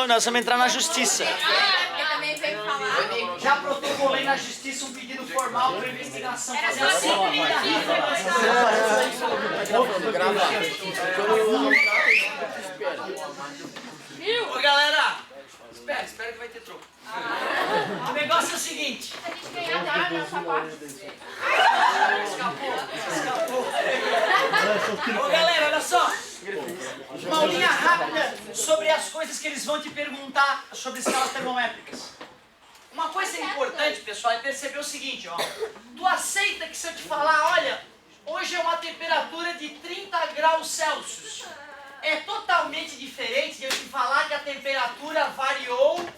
nós vamos entrar na justiça. Porque também veio falar. Já protocolei na justiça um pedido formal para investigação. Fazer assim, Ô galera, espera que vai ter troco. O negócio é o seguinte. A gente ganhar nada nessa parte. Escapou. Ô galera, olha só. Uma aulinha rápida sobre as coisas que eles vão te perguntar sobre escalas termométricas. Uma coisa importante, pessoal, é perceber o seguinte, ó. Tu aceita que se eu te falar, olha, hoje é uma temperatura de 30 graus Celsius. É totalmente diferente de eu te falar que a temperatura variou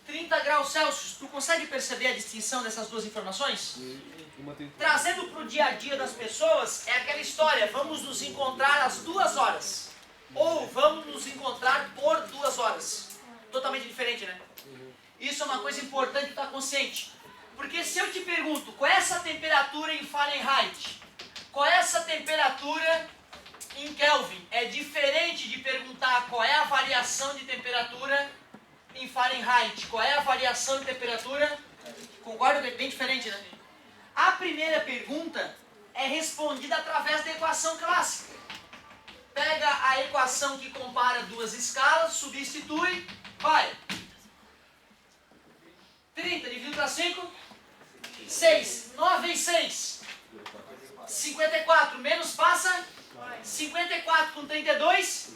30 graus Celsius. Tu consegue perceber a distinção dessas duas informações? Trazendo para o dia a dia das pessoas, é aquela história, vamos nos encontrar às 2 horas. Ou vamos nos encontrar por 2 horas. Totalmente diferente, né? Isso é uma coisa importante de estar consciente. Porque se eu te pergunto, qual é essa temperatura em Fahrenheit? Qual é essa temperatura em Kelvin? É diferente de perguntar qual é a variação de temperatura em Fahrenheit. Qual é a variação de temperatura? Concorda que é bem diferente, né? A primeira pergunta é respondida através da equação clássica. Pega a equação que compara duas escalas, substitui, vai. 30 dividido para 5, 6. 9 vezes 6. 54. Menos passa. 54 com 32.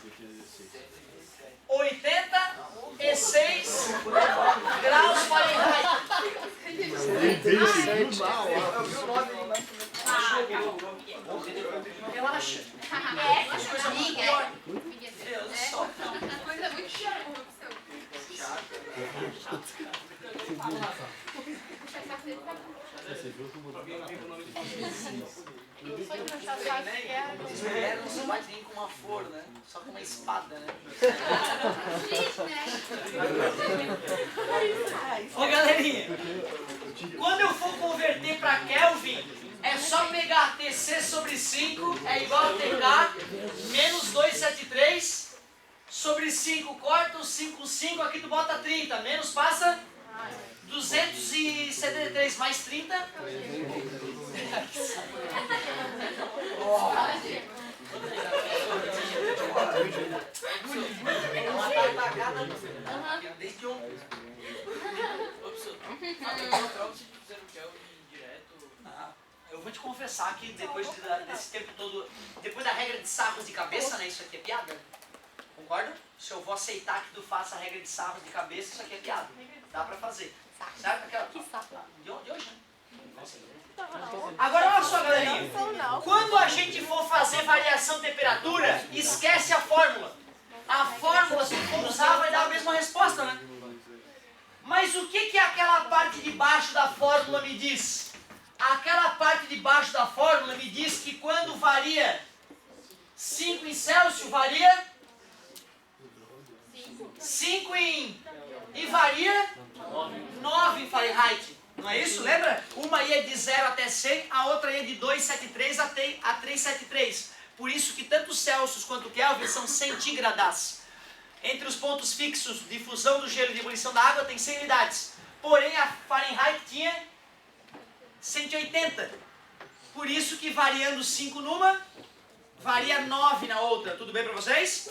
86 graus Fahrenheit. Relaxa. É, coisa muito pior. Deus só. Coisa muito pior. As mulheres não são mais nem com uma flor, né? Só com uma espada, né? Ô galerinha, quando eu for converter para Kelvin, é só pegar TC sobre 5 é igual a TK menos 273 sobre 5, corta o 5, 5, aqui tu bota 30, menos passa 273 mais 30. É uma atacada desde ontem. Eu vou te confessar que depois desse tempo todo, depois da regra de sarros de cabeça, né? Isso aqui é piada. Concorda? Se eu vou aceitar que tu faça a regra de sarros de cabeça, isso aqui é piada. Dá pra fazer. Certo? Aquela... De hoje, né? Agora olha só, galerinha. Quando a gente for fazer variação de temperatura, esquece a fórmula. A fórmula, se for usar, vai dar a mesma resposta, né? Mas o que aquela parte de baixo da fórmula me diz? Aquela parte de baixo da fórmula me diz que quando varia 5 em Celsius, varia 5 e varia 9 em Fahrenheit. Não é isso? Lembra? Uma ia de 0 até 100, a outra ia de 273 a 373. Por isso que tanto Celsius quanto Kelvin são centígradas. Entre os pontos fixos de fusão do gelo e de ebulição da água tem 100 unidades. Porém, a Fahrenheit tinha 180. Por isso que variando 5 numa, varia 9 na outra. Tudo bem para vocês?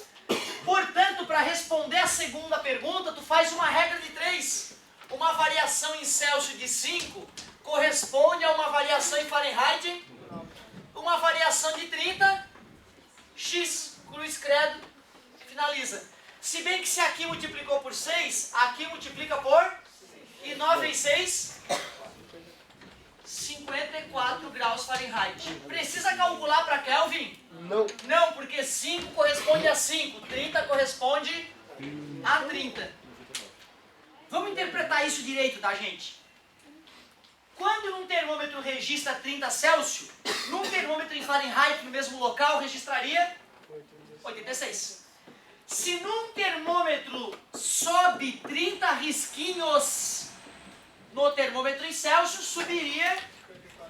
Portanto, para responder a segunda pergunta, tu faz uma regra de 3. Uma variação em Celsius de 5 corresponde a uma variação em Fahrenheit. Uma variação de 30, x, cruz credo, finaliza. Se bem que se aqui multiplicou por 6, aqui multiplica por... E 9 vezes 6... 54 graus Fahrenheit. Precisa calcular para Kelvin? Não. Não, porque 5 corresponde a 5, 30 corresponde a 30. Vamos interpretar isso direito, tá, gente? Quando um termômetro registra 30 Celsius, num termômetro em Fahrenheit no mesmo local registraria 86. Se num termômetro sobe 30 risquinhos no termômetro em Celsius, subiria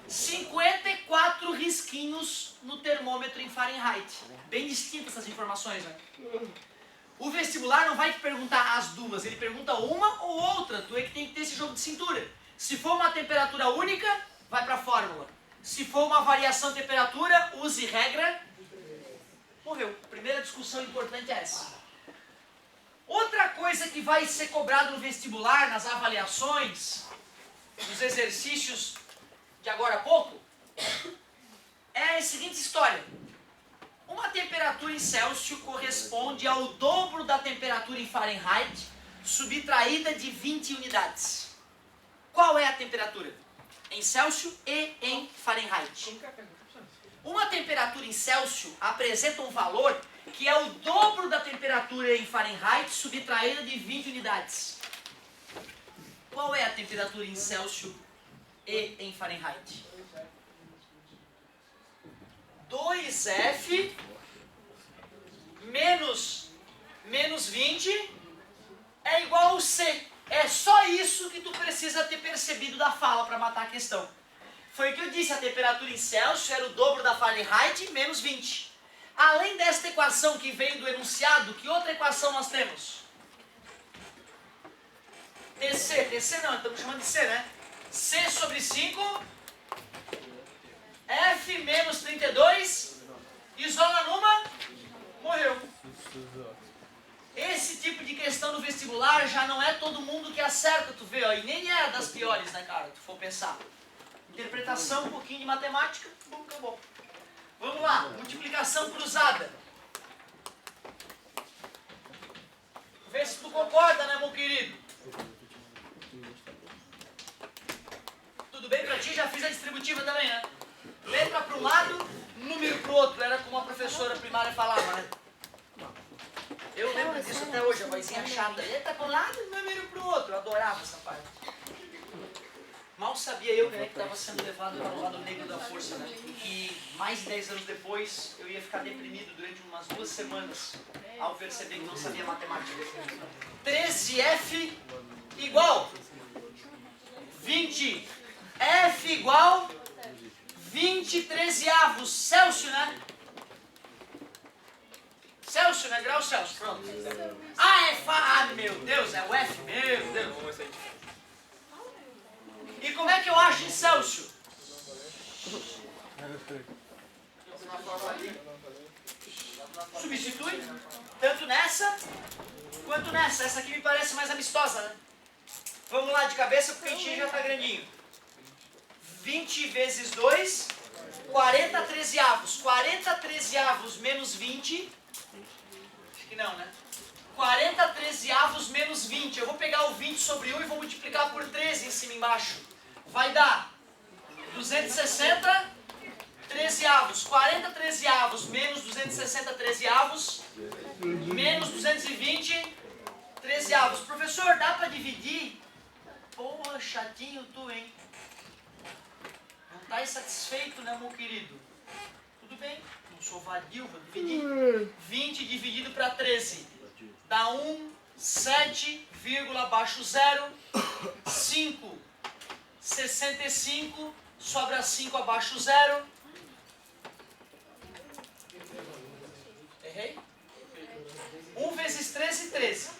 54 risquinhos no termômetro em Fahrenheit. Bem distintas essas informações, né? O vestibular não vai te perguntar as duas, ele pergunta uma ou outra. Tu é que tem que ter esse jogo de cintura. Se for uma temperatura única, vai para a fórmula. Se for uma variação de temperatura, use regra. Morreu. Primeira discussão importante é essa. Outra coisa que vai ser cobrado no vestibular, nas avaliações, nos exercícios de agora a pouco, é a seguinte história. Uma temperatura em Celsius corresponde ao dobro da temperatura em Fahrenheit, subtraída de 20 unidades. Qual é a temperatura? Em Celsius e em Fahrenheit. Uma temperatura em Celsius apresenta um valor que é o dobro da temperatura em Fahrenheit, subtraída de 20 unidades. Qual é a temperatura em Celsius e em Fahrenheit? 2F menos 20 é igual ao C. É só isso que tu precisa ter percebido da fala para matar a questão. Foi o que eu disse, a temperatura em Celsius era o dobro da Fahrenheit menos 20. Além desta equação que veio do enunciado, que outra equação nós temos? TC não, estamos chamando de C, né? C sobre 5, F menos 32, isola numa, morreu. Esse tipo de questão no vestibular já não é todo mundo que acerta, tu vê, ó, e nem é das piores, né, cara, se tu for pensar. Interpretação, um pouquinho de matemática, bom, acabou. Vamos lá, multiplicação cruzada. Vê se tu concorda, né, meu querido? Tudo bem pra ti? Já fiz a distributiva também, né? Letra para um lado, número para o outro. Era como a professora primária falava, né? Eu lembro disso até hoje, a vozinha chata. Letra para um lado, número para o outro. Eu adorava essa parte. Mal sabia eu, né, que estava sendo levado para o lado negro da força, né? E mais de 10 anos depois, eu ia ficar deprimido durante umas 2 semanas ao perceber que não sabia matemática. 13F igual 20. F igual 20 trezeavos. Celsius, né? Celsius, né? Grau Celsius, pronto. Ah, é Fa... Ah, meu Deus, é o F, meu Deus. E como é que eu acho em Celsius? Substitui tanto nessa quanto nessa. Essa aqui me parece mais amistosa, né? Vamos lá de cabeça porque o peitinho já está grandinho. 20 vezes 2, 40 trezeavos. 40 trezeavos menos 20. Acho que não, né? 40 trezeavos menos 20. Eu vou pegar o 20 sobre 1 e vou multiplicar por 13 em cima e embaixo. Vai dar 260 trezeavos. 40 trezeavos menos 260 trezeavos menos 220 trezeavos. Professor, dá para dividir? Porra, chatinho tu, hein? Não tá insatisfeito, né, meu querido? Tudo bem, não sou vadio, vou dividir. 20 dividido para 13. Dá 1, 7, vírgula abaixo 0, 5, 65, sobra 5 abaixo 0. Errei? 1 vezes 13, 13.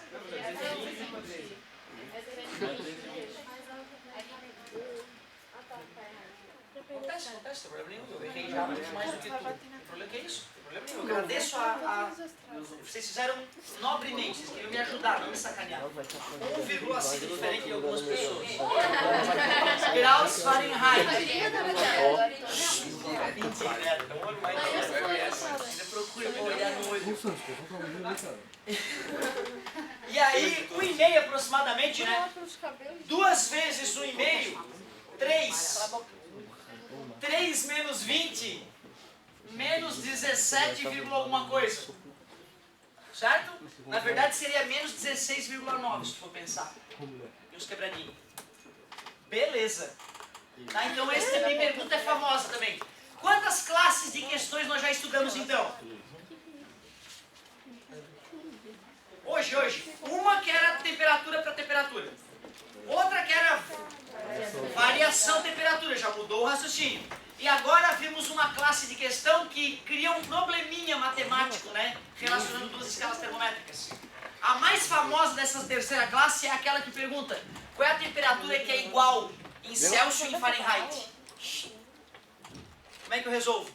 Acontece, não tem problema nenhum. Eu errei já muito mais do que tu. O problema que é isso? O problema nenhum. Eu agradeço vocês fizeram nobremente, vocês queriam me ajudar, não me sacanear. 1,5 diferente de algumas pessoas. Graus Fahrenheit. Mentira, ainda procura pra olhar no olho. E aí, 1,5 aproximadamente, né? 2 vezes 1,5, 3. 3 menos 20, menos 17, alguma coisa. Certo? Na verdade seria menos 16,9 se for pensar. E os quebradinhos. Beleza. Tá, então essa também pergunta é famosa também. Quantas classes de questões nós já estudamos então? Hoje. Uma que era temperatura para temperatura. Outra que era variação de temperatura, já mudou o raciocínio. E agora vimos uma classe de questão que cria um probleminha matemático, né? Relacionando duas escalas termométricas. A mais famosa dessa terceira classe é aquela que pergunta qual é a temperatura que é igual em Celsius e em Fahrenheit. Como é que eu resolvo?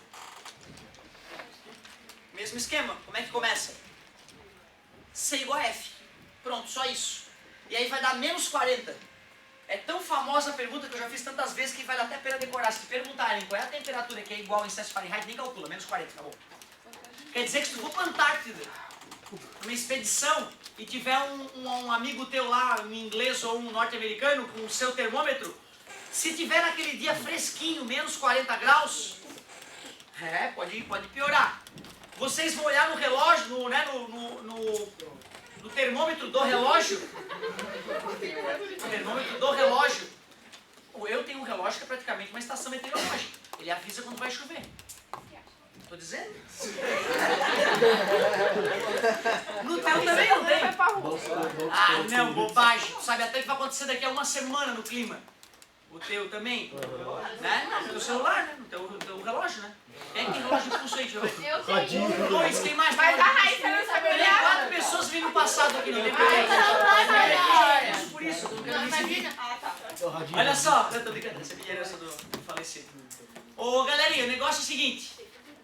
Mesmo esquema. Como é que começa? C igual a F. Pronto, só isso. E aí vai dar menos 40. É tão famosa a pergunta que eu já fiz tantas vezes que vale até a pena decorar. Se perguntarem qual é a temperatura que é igual em Celsius e Fahrenheit, nem calcula. Menos 40, acabou. Quer dizer que se tu for para a Antártida, numa expedição, e tiver um amigo teu lá, um inglês ou um norte-americano, com o seu termômetro, se tiver naquele dia fresquinho, menos 40 graus, pode piorar. Vocês vão olhar no relógio, no termômetro do relógio. Termômetro do relógio. Eu tenho um relógio que é praticamente uma estação meteorológica. Ele avisa quando vai chover. Tô dizendo? No teu também não tem? Ah, não, bobagem. Tu sabe até o que vai acontecer daqui a uma semana no clima. O teu também? Né? No teu celular, né? No teu relógio, né? Quem é que tem relógio de pulso aí? Deixa eu ver. Eu tenho. Dois, quem mais? Mas a Raíssa não sabe Tem olhar. 4 pessoas vindo no passado aqui, não tem por isso, eu tô Não, querendo imagina. Ah, tá. Olha só, eu tô brincando, essa é a herança do falecido. Ô galerinha, o negócio é o seguinte,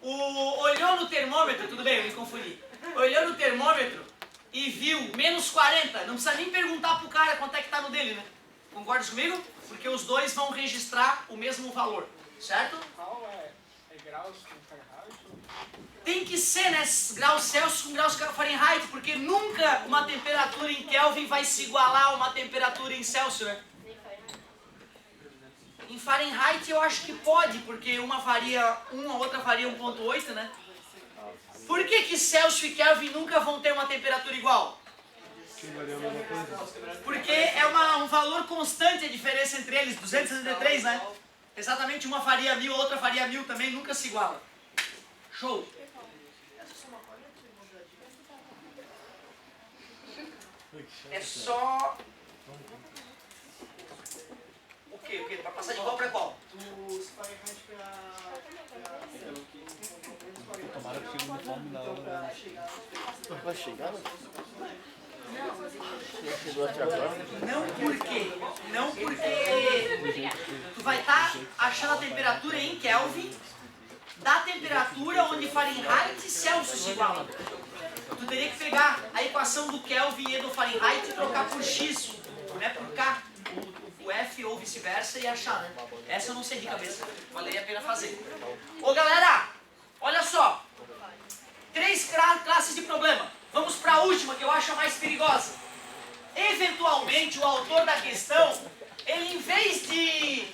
olhou no termômetro, tudo bem, eu me confundi, olhou no termômetro e viu menos 40, não precisa nem perguntar pro cara quanto é que tá no dele, né? Concordas comigo? Porque os dois vão registrar o mesmo valor, certo? Qual é graus com Fahrenheit? Tem que ser, né, graus Celsius com graus Fahrenheit, porque nunca uma temperatura em Kelvin vai se igualar a uma temperatura em Celsius, né? Em Fahrenheit eu acho que pode, porque uma varia 1, a outra varia 1,8, né? Por que Celsius e Kelvin nunca vão ter uma temperatura igual? Porque é um valor constante a diferença entre eles, 263, né? Exatamente, uma faria 1000, a outra faria 1000 também, nunca se iguala. Show! É só... O quê? Pra passar de qual pra qual? Os Fahrenheit pra... Tomara que chegue uniforme na hora. Vai chegar? Não porque tu vai estar achando a temperatura em Kelvin da temperatura onde Fahrenheit e Celsius se igualam. Tu teria que pegar a equação do Kelvin e do Fahrenheit e trocar por X, né, por K, o F ou vice-versa e achar, né? Essa eu não sei de cabeça, valeria a pena fazer. Ô galera, olha só, 3 classes de problema. Vamos para a última, que eu acho a mais perigosa. Eventualmente, o autor da questão, ele em vez de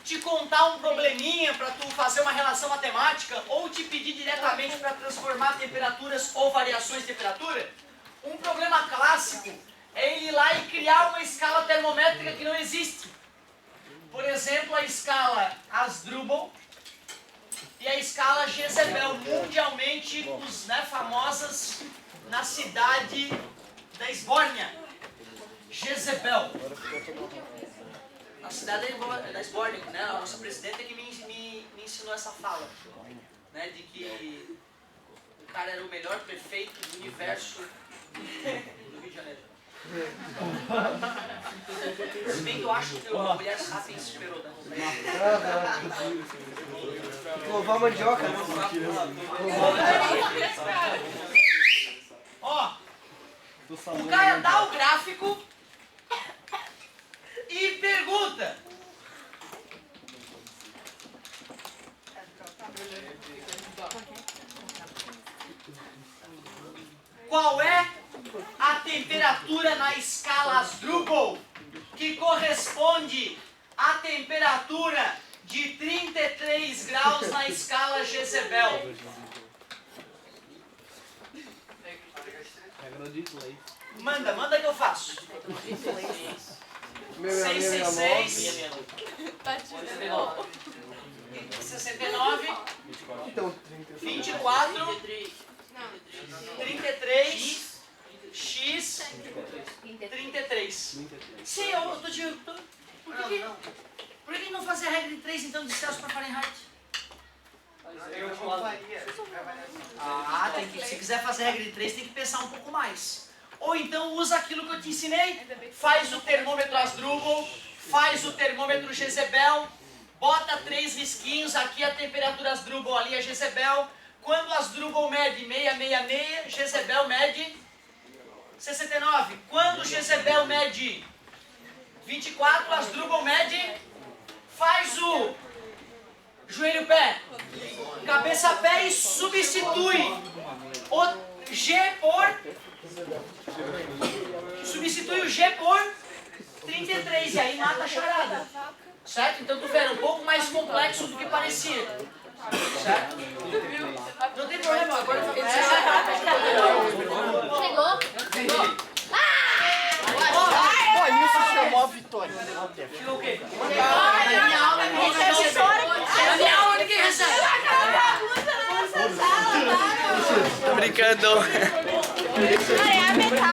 te contar um probleminha para tu fazer uma relação matemática ou te pedir diretamente para transformar temperaturas ou variações de temperatura, um problema clássico é ele ir lá e criar uma escala termométrica que não existe. Por exemplo, a escala Asdrubal e a escala Jezebel, mundialmente famosas na cidade da Esbórnia. Jezebel. Na cidade da Esbórnia, né? A nossa presidenta que me ensinou essa fala, né? De que o cara era o melhor prefeito do universo do Rio de Janeiro. Se bem que eu acho que a mulher sapiens superou, né? Louvar a mandioca, né? Ó, o cara dá o gráfico e pergunta: qual é a temperatura na escala Asdrubal que corresponde à temperatura de 33 graus na escala Jezebel? Manda que eu faço. 666 69 Então, 24 33 X 33. Sim, eu tô te... Por que não fazer a regra de 3 então de Celsius para Fahrenheit? Ah, se quiser fazer a regra de 3 tem que pensar um pouco mais. Ou então usa aquilo que eu te ensinei. Faz o termômetro Asdrubal, faz o termômetro Jezebel, bota 3 risquinhos, aqui a temperatura Asdrubal, ali é Jezebel. Quando Asdrubal mede 666, Jezebel mede 69. Quando Jezebel mede 24, Asdrubal mede, faz o joelho-pé, cabeça-pé e substitui o G por... Substitui o G por 33 e aí mata a charada. Certo? Então tu vê, era um pouco mais complexo do que parecia. Certo? Não tem problema, agora eu fiquei Chegou? Pô, isso chamou a vitória. Chegou o quê? Na minha aula ninguém recebe. Aquela bagunça na nossa sala, Tô brincando. cara. É a metade.